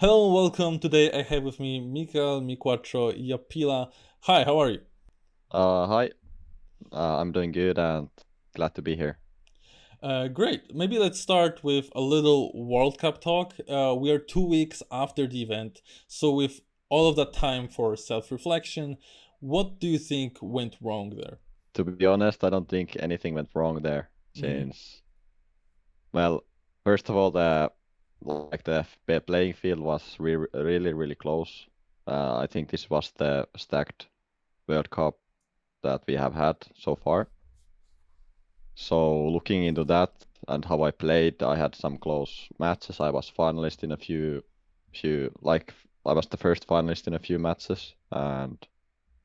Hello and welcome. Today I have with me Mikael, MiQuatro, Yapila. Hi, how are you? Hi, I'm doing good and glad to be here. Great. Maybe let's start with a little World Cup talk. We are 2 weeks after the event, so with all of that time for self reflection, what do you think went wrong there? To be honest, I don't think anything went wrong there Hmm. since, well, first of all, the playing field was really close. I think this was the stacked World Cup that we have had so far. So looking into that and how I played, I had some close matches. I was finalist in a few like I was the first finalist in a few matches and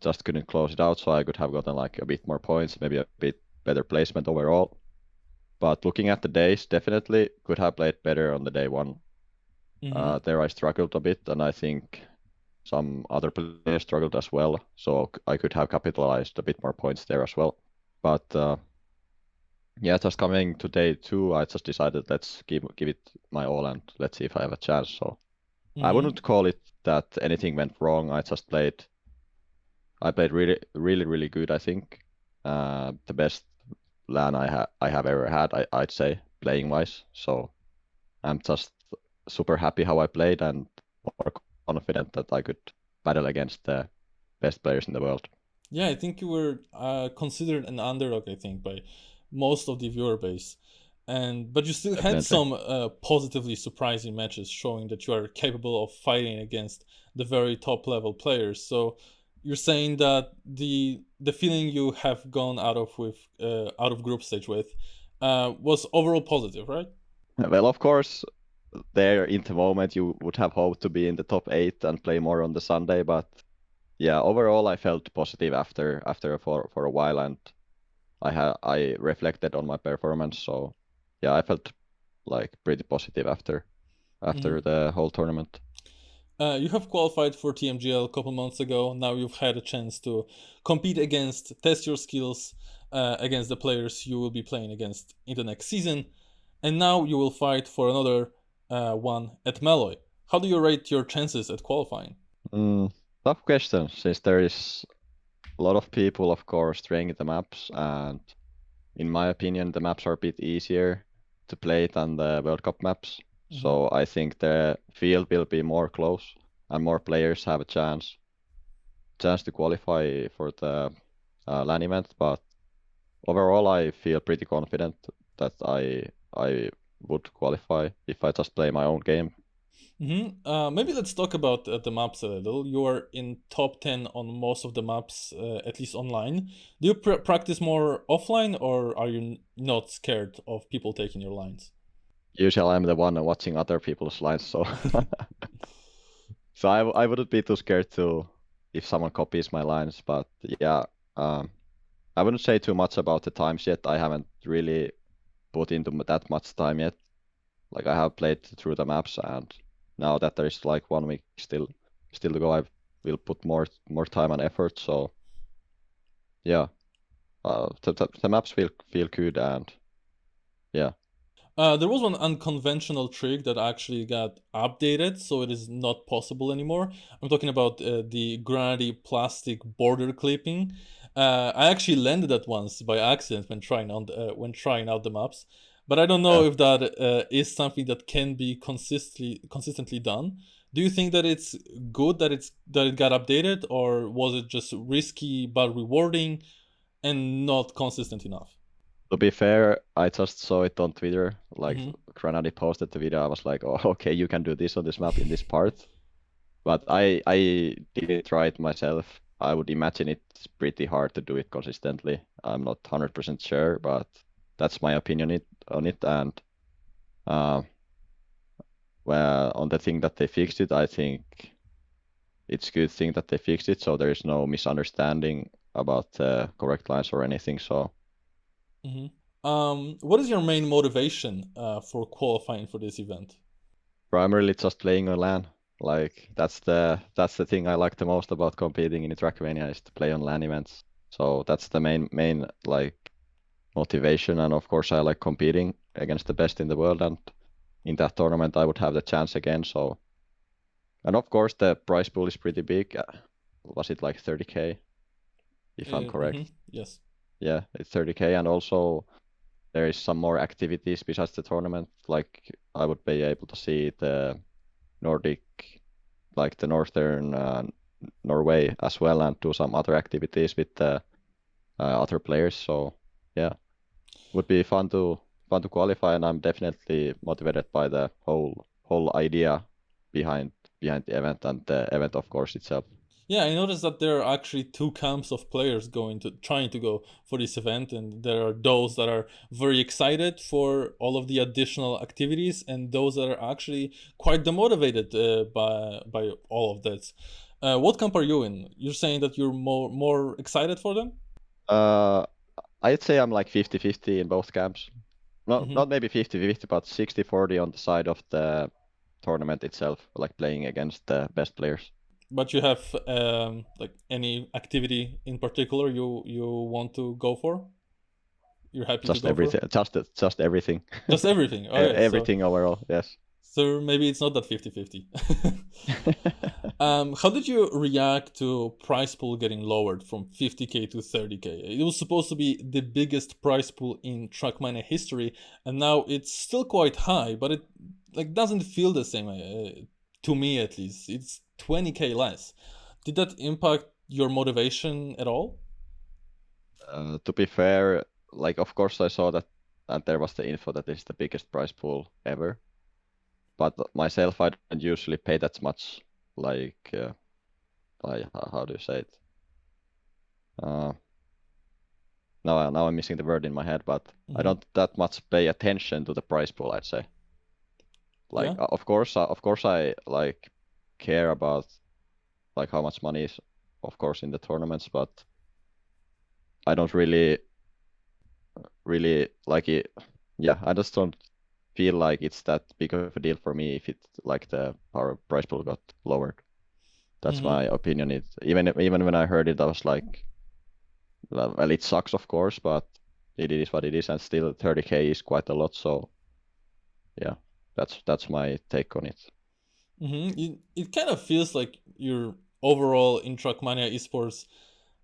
just couldn't close it out, so I could have gotten like a bit more points, maybe a bit better placement overall. But looking at the days, definitely could have played better on the day one. Hmm. There I struggled a bit, and I think some other players struggled as well, so I could have capitalized a bit more points there as well. But yeah, just coming to day two, I just decided let's give it my all and let's see if I have a chance. So I Hmm. wouldn't call it that anything went wrong. I played really good, I think. The best LAN I have ever had, I'd say, playing wise. So I'm just super happy how I played and more confident that I could battle against the best players in the world. Yeah, I think you were considered an underdog, I think, by most of the viewer base. But you still had Definitely. some positively surprising matches showing that you are capable of fighting against the very top level players. So you're saying that the feeling you have gone out of group stage with was overall positive, right? Well, of course, there in the moment you would have hoped to be in the top eight and play more on the Sunday, but yeah, overall I felt positive after for a while and I reflected on my performance. So yeah, I felt like pretty positive after Hmm. the whole tournament. You have qualified for TMGL a couple months ago. Now you've had a chance to compete against, test your skills against the players you will be playing against in the next season. And now you will fight for another one at Meloy. How do you rate your chances at qualifying? Mm, Tough question, since there is a lot of people, of course, trying the maps, and in my opinion, the maps are a bit easier to play than the World Cup maps. Hmm. So I think the field will be more close, and more players have a chance to qualify for the LAN event. But overall, I feel pretty confident that I would qualify if I just play my own game. Maybe let's talk about the maps a little. You are in top 10 on most of the maps, at least online. Do you practice more offline, or are you not scared of people taking your lines? Usually, I'm the one watching other people's lines, so I wouldn't be too scared to if someone copies my lines. But yeah, um, I wouldn't say too much about the times yet. I haven't really put into that much time yet. Like I have played through the maps, and now that there is like 1 week still to go, I will put more time and effort. So yeah, the maps feel good, and yeah, There was one unconventional trick that actually got updated, so it is not possible anymore. I'm talking about the granary plastic border clipping. I actually landed that once by accident when trying out the maps, but I don't know yeah. if that is something that can be consistently done. Do you think that it's good that it got updated, or was it just risky but rewarding and not consistent enough? To be fair, I just saw it on Twitter. Like Hmm. Granady posted the video. I was like, oh, okay, you can do this on this map in this part. But I didn't try it myself. I would imagine it's pretty hard to do it consistently. I'm not 100% sure, but that's my opinion on it. And uh, well, on the thing that they fixed it, I think it's a good thing that they fixed it, so there is no misunderstanding about the correct lines or anything. So What is your main motivation for qualifying for this event? primarily just playing on LAN. Like that's the thing I like the most about competing in Trackmania is to play on LAN events. So that's the main like motivation, and of course I like competing against the best in the world, and in that tournament I would have the chance again. So And of course, the prize pool is pretty big. Was it like 30K, if I'm correct? Yes. Yeah, it's 30K, and also there is some more activities besides the tournament. Like I would be able to see the Nordic, like the northern Norway as well, and do some other activities with the other players. So yeah, would be fun to qualify, and I'm definitely motivated by the whole idea behind the event, and the event of course itself. Yeah, I noticed that there are actually two camps of players trying to go for this event, and there are those that are very excited for all of the additional activities, and those that are actually quite demotivated by all of this. What camp are you in? You're saying that you're more excited for them? Uh, I'd say I'm like 50-50 in both camps. Hmm. Not maybe 50-50, but 60-40 on the side of the tournament itself, like playing against the best players. But you have like any activity in particular you want to go for? You're happy to Just go for? everything, just everything. Just everything. Okay, so Everything overall, yes. so maybe it's not that 50-50. How did you react to prize pool getting lowered from 50K to 30K? It was supposed to be the biggest prize pool in Trackmania history, and now it's still quite high, but it like doesn't feel the same to me at least. It's 20K less. Did that impact your motivation at all? To be fair, like of course I saw that, and there was the info that it's the biggest prize pool ever. But myself, I don't usually pay that much. Like, how do you say it? Uh, now I'm missing the word in my head, but I Hmm. don't that much pay attention to the prize pool, I'd say. Like, Yeah. of course, I like care about like how much money is, of course, in the tournaments, but I don't really like it. Yeah, I just don't feel like it's that big of a deal for me if it like the our price pool got lowered. That's Hmm. my opinion. It even when I heard it, I was like, well, it sucks, of course, but it is what it is, and still 30K is quite a lot. So yeah, that's my take on it. It kind of feels like you're overall in Trackmania esports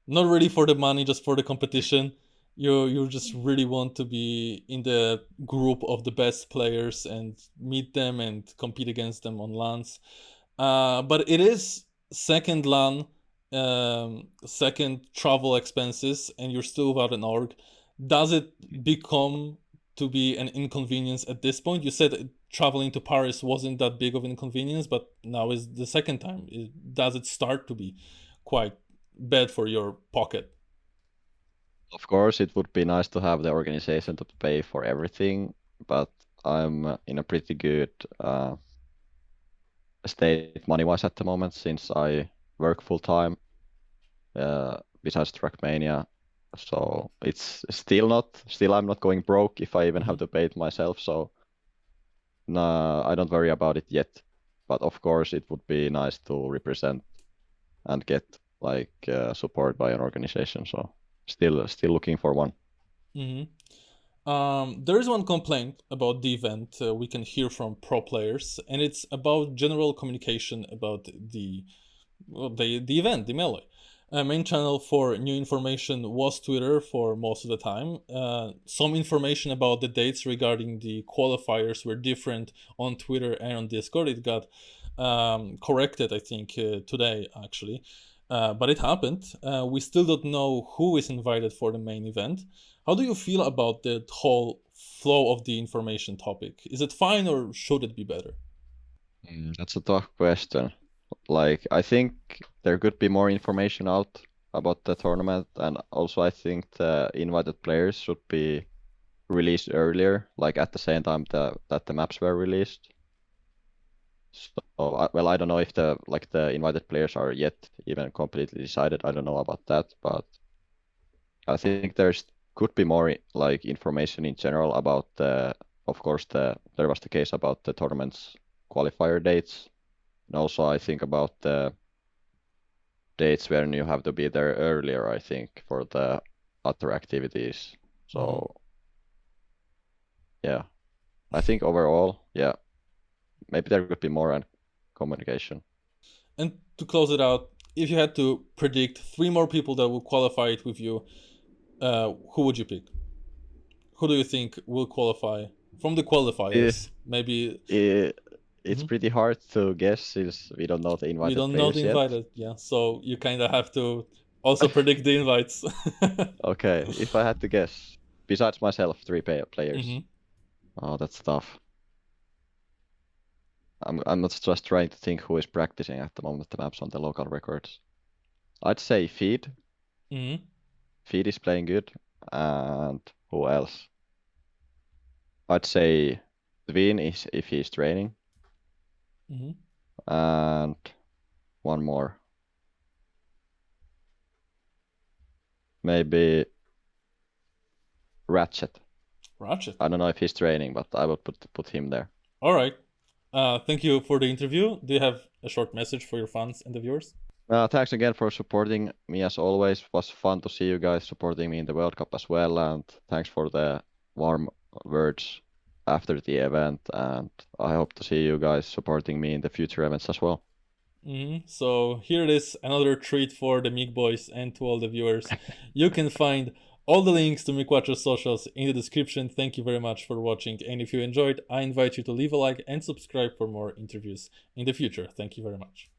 not really for the money, just for the competition. You just really want to be in the group of the best players and meet them and compete against them on LANs. But it is second LAN, second travel expenses, and you're still without an org. Does it become to be an inconvenience at this point? You said traveling to Paris wasn't that big of an inconvenience, but now is the second time. Does it start to be quite bad for your pocket? Of course, it would be nice to have the organization to pay for everything, but I'm in a pretty good state money-wise at the moment since I work full time besides Trackmania. So it's still I'm not going broke if I even Hmm. have to pay it myself. So no, I don't worry about it yet. But of course, it would be nice to represent and get like support by an organization. So still looking for one. Hmm. There is one complaint about the event we can hear from pro players, and it's about general communication about the event, the Meloy. Main channel for new information was Twitter for most of the time. Some information about the dates regarding the qualifiers were different on Twitter and on Discord. It got corrected, I think, today actually. But it happened. We still don't know who is invited for the main event. How do you feel about the whole flow of the information topic? Is it fine or should it be better? That's a tough question. Like, I think there could be more information out about the tournament, and also I think the invited players should be released earlier, like at the same time that the maps were released. So, well, I don't know if the invited players are yet even completely decided. I don't know about that, but I think there's could be more like information in general about of course, there was the case about the tournament's qualifier dates, and also I think about the dates when you have to be there earlier, I think, for the other activities. Hmm. So yeah, I think overall, yeah, maybe there could be more communication. And to close it out, if you had to predict 3 more people that will qualify it with you, who would you pick? Who do you think will qualify from the Eh, qualifiers? Maybe it's Mhm. pretty hard to guess since we don't know the We invited don't know the players yet. invited, yeah. So you kind of have to also predict the invites. Okay, if I had to guess, besides myself, players. hmm Oh, that's tough. I'm not just trying to think who is practicing at the moment the maps on the local records. I'd say Feed. hmm Feed is playing good. And who else? I'd say Dvin is if he's training. hmm And one more. Maybe Ratchet. Ratchet. I don't know if he's training, but I would put him there. All right. Thank you for the interview. Do you have a short message for your fans and the viewers? Thanks again for supporting me as always. It was fun to see you guys supporting me in the World Cup as well, and thanks for the warm words after the event. And I hope to see you guys supporting me in the future events as well. So here it is, another treat for the Meek Boys and to all the viewers. You can find all the links to MiQuatro socials in the description. Thank you very much for watching. And if you enjoyed, I invite you to leave a like and subscribe for more interviews in the future. Thank you very much.